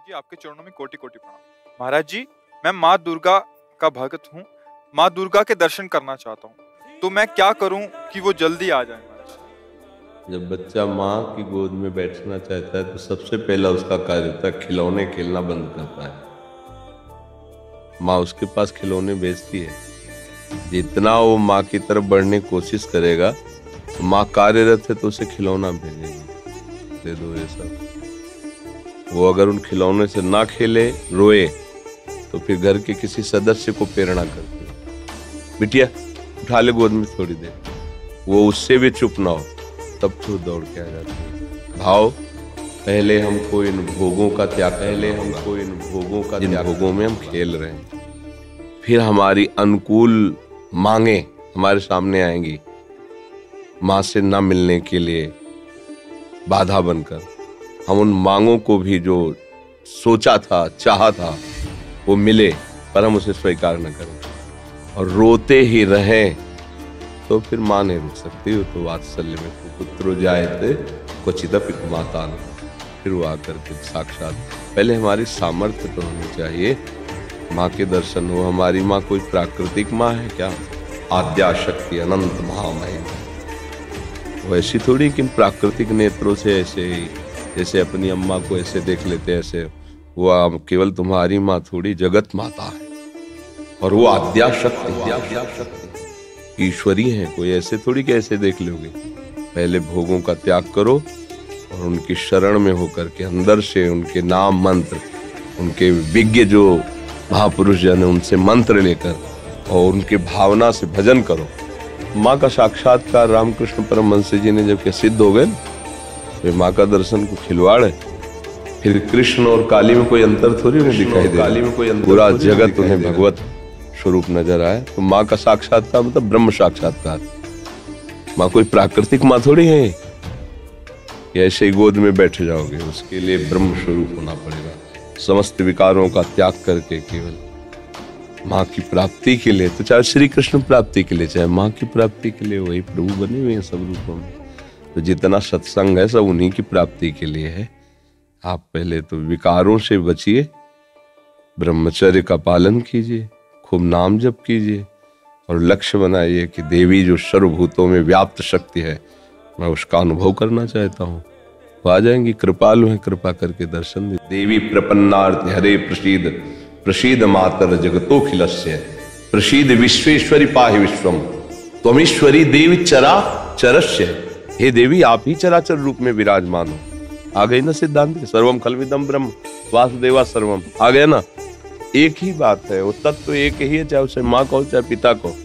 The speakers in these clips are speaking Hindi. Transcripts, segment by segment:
जी आपके चरणों में कोटि कोटि प्रणाम। महाराज जी, मैं माँ दुर्गा का भक्त हूँ। माँ दुर्गा के दर्शन करना चाहता हूँ, तो मैं क्या करूँ कि वो जल्दी आ जाए? महाराज, जब बच्चा माँ की गोद में बैठना चाहता है तो सबसे पहला उसका कार्य होता है खिलौने खेलना बंद करता है। माँ उसके पास खिलौने भेजती है, जितना वो माँ की तरफ बढ़ने की कोशिश करेगा तो माँ कार्यरत है तो उसे खिलौना भेजेगी, दे दो ये सब। वो अगर उन खिलौने से ना खेले, रोए, तो फिर घर के किसी सदस्य को प्रेरणा करती है, बिटिया उठा ले गोद में थोड़ी देर। वो उससे भी चुप ना हो तब तो दौड़ के आ जाती है। भाव, पहले हमको इन भोगों का त्याग, जिन भोगों में हम खेल रहे हैं, फिर हमारी अनुकूल मांगे हमारे सामने आएंगी, माँ से ना मिलने के लिए बाधा बनकर। हम उन मांगों को भी जो सोचा था, चाहा था, वो मिले पर हम उसे स्वीकार न करें और रोते ही रहें, तो फिर माँ नहीं रुक सकती। हो तो वात्सल्य में पुत्रो जायते क्वचित पितु माता ने, फिर वो आकर के साक्षात। पहले हमारी सामर्थ्य तो होनी चाहिए, माँ के दर्शन हो। हमारी माँ कोई प्राकृतिक माँ है क्या? आद्या शक्ति अनंत महामय, वो ऐसी थोड़ी कि प्राकृतिक नेत्रों से ऐसे ही, जैसे अपनी अम्मा को ऐसे देख लेते हैं ऐसे। वो केवल तुम्हारी माँ थोड़ी, जगत माता है और वो आद्या शक्ति ईश्वरी है। कोई ऐसे थोड़ी कि ऐसे देख लोगे। पहले भोगों का त्याग करो और उनकी शरण में होकर के अंदर से उनके नाम मंत्र, उनके विज्ञ जो महापुरुष जन है उनसे मंत्र लेकर और उनके भावना से भजन करो। माँ का साक्षात्कार रामकृष्ण परमहंस जी ने जब सिद्ध हो गए तो माँ का दर्शन को खिलवाड़ है। फिर कृष्ण और काली में कोई अंतर थोड़ी उन्हें दिखाई दे, पूरा जगत उन्हें भगवत स्वरूप नजर आए। तो माँ का साक्षात्कार मतलब ब्रह्म साक्षात्कार। माँ कोई प्राकृतिक माँ थोड़ी है कि ऐसे ही गोद में बैठ जाओगे। उसके लिए ब्रह्म स्वरूप होना पड़ेगा। समस्त विकारों का त्याग करके केवल माँ की प्राप्ति के लिए, तो चाहे श्री कृष्ण प्राप्ति के लिए, चाहे माँ की प्राप्ति के लिए, वही प्रभु बने हुए हैं सब रूपों में। तो जितना सत्संग है सब उन्हीं की प्राप्ति के लिए है। आप पहले तो विकारों से बचिए, ब्रह्मचर्य का पालन कीजिए, खूब नाम जप कीजिए और लक्ष्य बनाइए कि देवी जो सर्वभूतों में व्याप्त शक्ति है, मैं उसका अनुभव करना चाहता हूँ। वो आ जाएंगी, कृपालु हैं, कृपा करके दर्शन दे। देवी प्रपन्नार्थ हरे प्रसीद, प्रसीद मातर जगतोखिलस्य, प्रसीद विश्वेश्वरी पाहि विश्वम, त्वमीश्वरी देवी चरा चरस्य। हे देवी, आप ही चराचर रूप में विराजमान हो। आ गई ना सिद्धांत, सर्वम खलविदम ब्रह्म वासुदेवा सर्वम। आ गया ना, एक ही बात है, वो तत्व एक ही है। चाहे उसे माँ कहो, चाहे पिता कहो,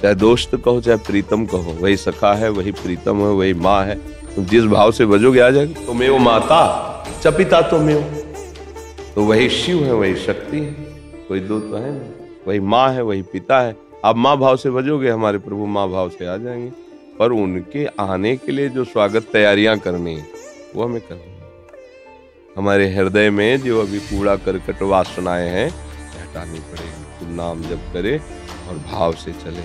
चाहे दोस्त कहो, चाहे प्रीतम कहो, वही सखा है, वही प्रीतम है, वही माँ है। तुम जिस भाव से बजोगे आ जाएगा। तो मैं वो माता च पिता तो मैं, तो वही शिव है, वही शक्ति है, कोई दो तो है नहीं। वही माँ है, वही पिता है। आप माँ भाव से बजोगे, हमारे प्रभु माँ भाव से आ जाएंगे। पर उनके आने के लिए जो स्वागत तैयारियां करनी है वो हमें करनी है। हमारे हृदय में जो अभी कूड़ा करकट वासनाएं हैं हटानी पड़ेगी। तुम नाम जप करे और भाव से चले,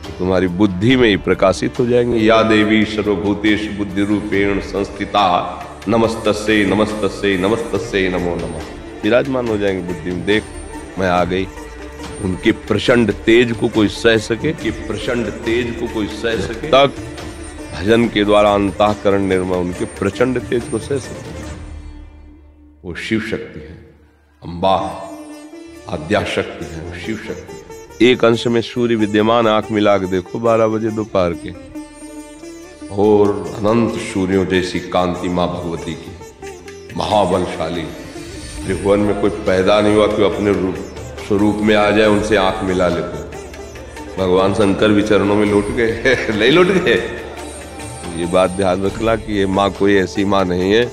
तो तुम्हारी बुद्धि में ही प्रकाशित हो जाएंगे। या देवी सर्वभूतेषु बुद्धि रूपेण संस्थिता नमस्तस्यै नमस्तस्यै नमस्तस्यै नमो नमः। विराजमान हो जाएंगे बुद्धि में। देख मैं आ गई। उनके प्रचंड तेज को कोई सह सके, तक भजन के द्वारा अंतःकरण निर्मल, उनके प्रचंड तेज को सह सके। वो शिव शक्ति है, अम्बा आद्या शक्ति है, वो शिव शक्ति है। एक अंश में सूर्य विद्यमान, आंख मिला के देखो 12 बजे दोपहर के, और अनंत सूर्यों जैसी कांति माँ भगवती की, महाबलशाली। त्रिभुवन में कोई पैदा नहीं हुआ कि अपने स्वरूप में आ जाए, उनसे आंख मिला लेते। भगवान शंकर भी चरणों में लौट गए नहीं लौट गए। ये बात ध्यान रखना कि ये माँ कोई ऐसी माँ नहीं है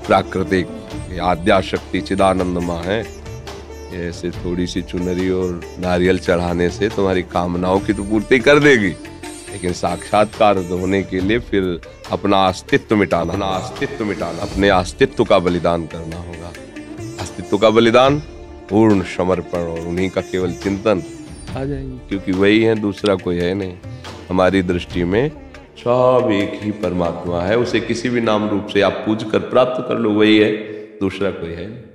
प्राकृतिक, ये आद्या शक्ति चिदानंद माँ है। ये ऐसे थोड़ी सी चुनरी और नारियल चढ़ाने से तुम्हारी कामनाओं की तो पूर्ति कर देगी, लेकिन साक्षात्कार होने के लिए फिर अपना अस्तित्व मिटाना, अपने अस्तित्व का बलिदान करना होगा। अस्तित्व का बलिदान, पूर्ण समर्पण और उन्हीं का केवल चिंतन, आ जाएंगे। क्योंकि वही है, दूसरा कोई है नहीं। हमारी दृष्टि में सब एक ही परमात्मा है। उसे किसी भी नाम रूप से आप पूज कर प्राप्त कर लो, वही है। दूसरा कोई है नहीं।